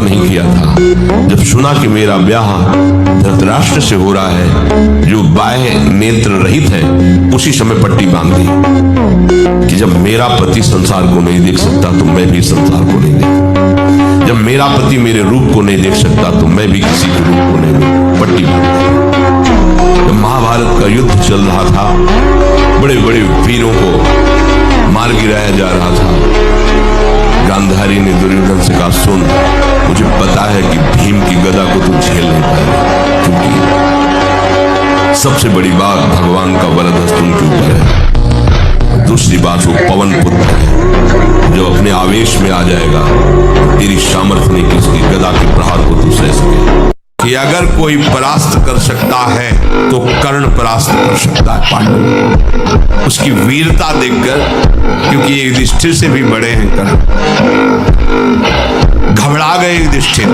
नहीं किया था। जब सुना कि मेरा ब्याह धृतराष्ट्र से हो रहा है जो बाह्य नेत्र रहित है, उसी समय पट्टी बांध दी कि जब मेरा पति संसार को नहीं देख सकता तो मैं भी संसार को नहीं देख, जब मेरा पति मेरे रूप को नहीं देख सकता तो मैं भी किसी के रूप को नहीं देख। पट्टी बांध दी। जब महाभारत का युद्ध चल रहा था, बड़े बड़े वीरों को मार गिराया जा रहा था, गांधारी ने दुर्योधन से कहा, सुन, मुझे पता है कि भीम की गदा को तू झेल नहीं पाएगा, क्योंकि सबसे बड़ी बात भगवान का वरद हस्त उनके ऊपर है। दूसरी बात, वो पवन पुत्र है, जो अपने आवेश में आ जाएगा तो तेरी सामर्थ्य नहीं कि उसकी गदा के प्रहार को तू सह सके। कि अगर कोई परास्त कर सकता है तो कर्ण परास्त कर सकता है पांडु। उसकी वीरता देखकर, क्योंकि ये युधिष्ठिर से भी बड़े हैं कर्ण, घबरा गए युधिष्ठिर।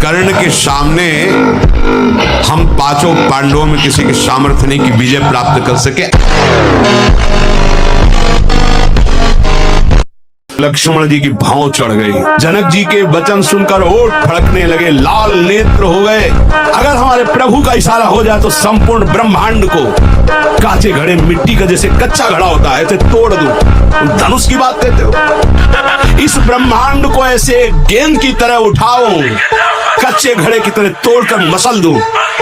कर्ण के सामने हम पांचों पांडवों में किसी के सामर्थ्य नहीं कि विजय प्राप्त कर सके। लक्ष्मण जी की भाव चढ़ गई। जनक जी के वचन सुनकर ओठ फड़कने लगे, लाल नेत्र हो गए। अगर हमारे प्रभु का इशारा हो जाए तो संपूर्ण ब्रह्मांड को कांचे घड़े मिट्टी का जैसे कच्चा घड़ा होता है ऐसे तोड़ दूं। धनुष की बात कहते हो? इस ब्रह्मांड को ऐसे गेंद की तरह उठाओ, कच्चे घड़े की तरह तोड़कर मसल दूं।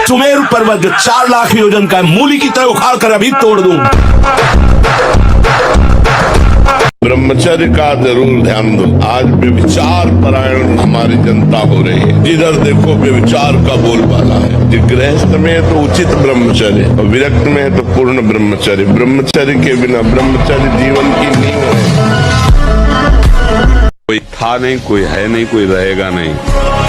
सुमेरु पर्वत जो 4 लाख योजन का है, मूली की तरह उखाड़ कर अभी तोड़ दूं। ब्रह्मचर्य का जरूर ध्यान दो। आज व्यभिचार परायण हमारी जनता हो रही है, जिधर देखो व्यभिचार का बोलबाला है। गृहस्थ में है तो उचित ब्रह्मचर्य, और विरक्त में है तो पूर्ण ब्रह्मचर्य। ब्रह्मचर्य के बिना ब्रह्मचर्य जीवन की नींव है। कोई था नहीं, कोई है नहीं, कोई रहेगा नहीं।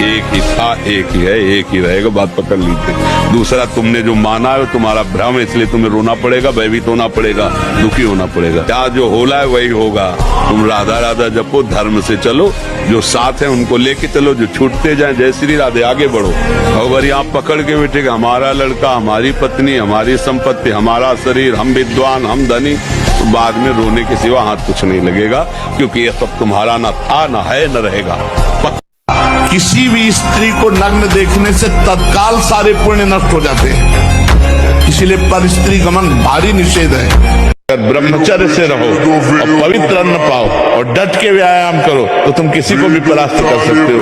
एक ही था, एक ही है, एक ही रहेगा। बात पकड़ लीजिए। दूसरा, तुमने जो माना है तुम्हारा भ्रम है, इसलिए तुम्हें रोना पड़ेगा, भयभीत होना पड़ेगा, दुखी होना पड़ेगा। क्या जो होला है वही होगा। तुम राधा राधा जपो, धर्म से चलो, जो साथ है उनको लेके चलो, जो छूटते जाए जय श्री राधे, आगे बढ़ो। अगर यहाँ पकड़ के बैठेगा हमारा लड़का, हमारी पत्नी, हमारी संपत्ति, हमारा शरीर, हम विद्वान, हम धनी, तो बाद में रोने के सिवा हाथ कुछ नहीं लगेगा, क्योंकि ये सब तुम्हारा न था, न है, न रहेगा। किसी भी स्त्री को नग्न देखने से तत्काल सारे पुण्य नष्ट हो जाते हैं, इसीलिए पर स्त्री गमन भारी निषेध है। ब्रह्मचर्य से रहो और पवित्र अन्न पाओ और डट के व्यायाम करो तो तुम किसी को भी परास्त कर सकते हो।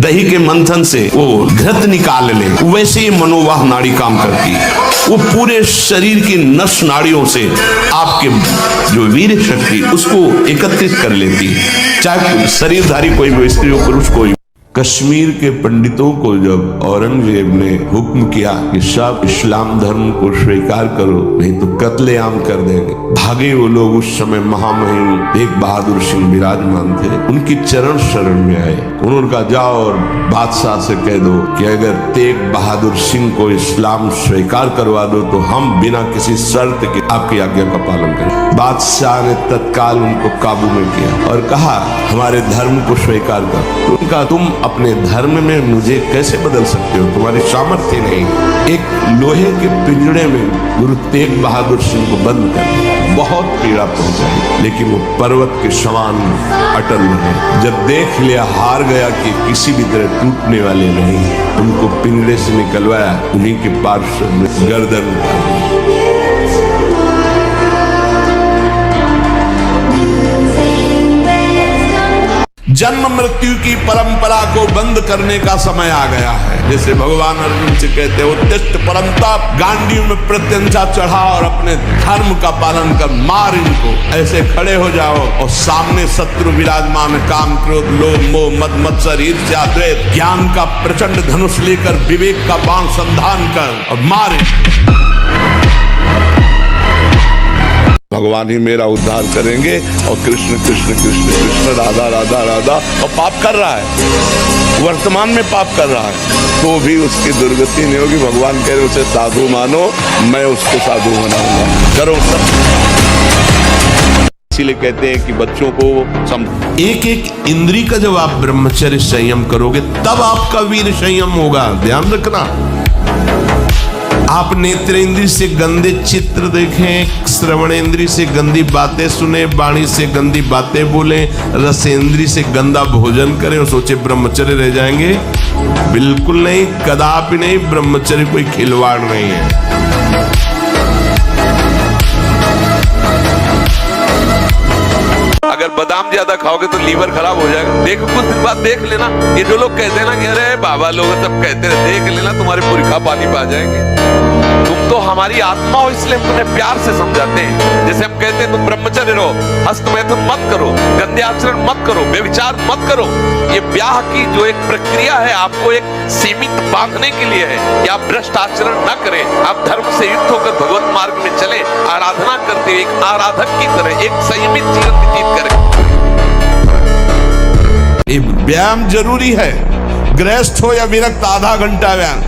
दही के मंथन से वो घृत निकाल ले, वैसे ही मनोवाह नाड़ी काम करती है। वो पूरे शरीर की नस नाड़ियों से आपके जो वीर शक्ति उसको एकत्रित कर लेती है, चाहे शरीरधारी कोई भी स्त्री हो, पुरुष कोई। कश्मीर के पंडितों को जब औरंगजेब ने हुक्म किया कि सब इस्लाम धर्म को स्वीकार करो नहीं तो कत्लेआम कर देंगे, भागे वो लोग। उस समय महामहिम तेग बहादुर सिंह विराजमान थे, उनकी चरण शरण में आए। उन्होंने कहा, जाओ और बादशाह से कह दो कि अगर तेग बहादुर सिंह को इस्लाम स्वीकार करवा दो तो हम बिना किसी शर्त के आपकी आज्ञा का पालन करें। बादशाह ने तत्काल उनको काबू में किया और कहा, हमारे धर्म को स्वीकार कर। उनका, तुम अपने धर्म में मुझे कैसे बदल सकते हो, तुम्हारी सामर्थ्य नहीं। एक लोहे के पिंजड़े में गुरु तेग बहादुर सिंह को बंद कर बहुत पीड़ा पहुंचाई, लेकिन वो पर्वत के समान अटल रहे। जब देख लिया हार गया कि किसी भी तरह टूटने वाले नहीं, उनको पिंजड़े से निकलवाया, उन्हीं के पार्श्व में गर्दन जन्म मृत्यु की परंपरा को बंद करने का समय आ गया है। जैसे भगवान अर्जुन से कहते हो, उत्तिष्ठ परंतप, गांडियों में प्रत्यंचा चढ़ा और अपने धर्म का पालन कर, मार इनको। ऐसे खड़े हो जाओ और सामने शत्रु विराजमान, काम क्रोध लोभ मोह मद मत्सर ईर्ष्या द्वेष, ज्ञान का प्रचंड धनुष लेकर विवेक का बाण संधान कर और मार। भगवान ही मेरा उद्धार करेंगे और कृष्ण कृष्ण कृष्ण कृष्ण राधा राधा राधा, और पाप कर रहा है, वर्तमान में पाप कर रहा है, तो भी उसकी दुर्गति नहीं होगी। भगवान कह रहे उसे साधु मानो, मैं उसको साधु बनाऊंगा। करो सब। इसीलिए कहते हैं कि बच्चों को एक एक इंद्री का जब आप ब्रह्मचर्य संयम करोगे तब आपका वीर संयम होगा। ध्यान रखना, आप नेत्रेंद्रिय से गंदे चित्र देखें, श्रवणेंद्रिय से गंदी बातें सुने, वाणी से गंदी बातें बोले, रसेंद्रिय से गंदा भोजन करें और सोचे ब्रह्मचर्य रह जाएंगे? बिल्कुल नहीं, कदापि नहीं। ब्रह्मचर्य कोई खिलवाड़ नहीं है। अगर बादाम ज्यादा खाओगे तो लीवर खराब हो जाएगा। देखो कुछ दिन बाद देख लेना, ये जो लोग कहते हैं ना कि अरे बाबा लोग सब कहते हैं, देख लेना तुम्हारे पुरखा पानी पा जाएंगे। तुम तो हमारी आत्मा हो, इसलिए हम तुम्हें प्यार से समझाते हैं। जैसे हम कहते हैं तुम ब्रह्मचर्य रहो, हस्त मैथुन मत करो, गंदे आचरण मत करो, व्यभिचार मत करो। ये ब्याह की जो एक प्रक्रिया है आपको एक सीमित बांधने के लिए है कि आप भ्रष्ट आचरण न करें, आप धर्म से युक्त होकर भगवत मार्ग में चले, आराधना करते हुए एक आराधक की तरह एक संयमित जीवन व्यतीत करें। व्यायाम जरूरी है, गृहस्थ हो या विरक्त, आधा घंटा व्यायाम।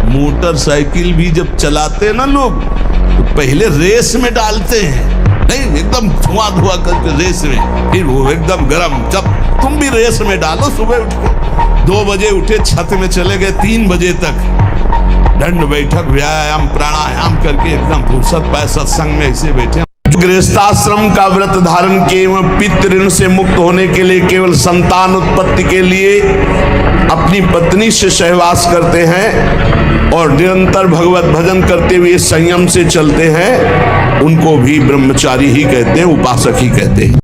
मोटरसाइकिल भी जब चलाते हैं ना लोग, तो पहले रेस में डालते हैं, नहीं एकदम धुआं धुआं करके रेस में, फिर वो एकदम गरम। जब तुम भी रेस में डालो, सुबह उठ के 2 बजे उठे, छत में चले गए 3 बजे तक, दंड बैठक व्यायाम प्राणायाम करके एकदम फुर्सत पाए, सत्संग में ऐसे बैठे। गृहस्थाश्रम का व्रत धारण केवल पितृ ऋण से मुक्त होने के लिए, केवल संतान उत्पत्ति के लिए अपनी पत्नी से सहवास करते हैं और निरंतर भगवत भजन करते हुए संयम से चलते हैं, उनको भी ब्रह्मचारी ही कहते हैं, उपासक ही कहते हैं।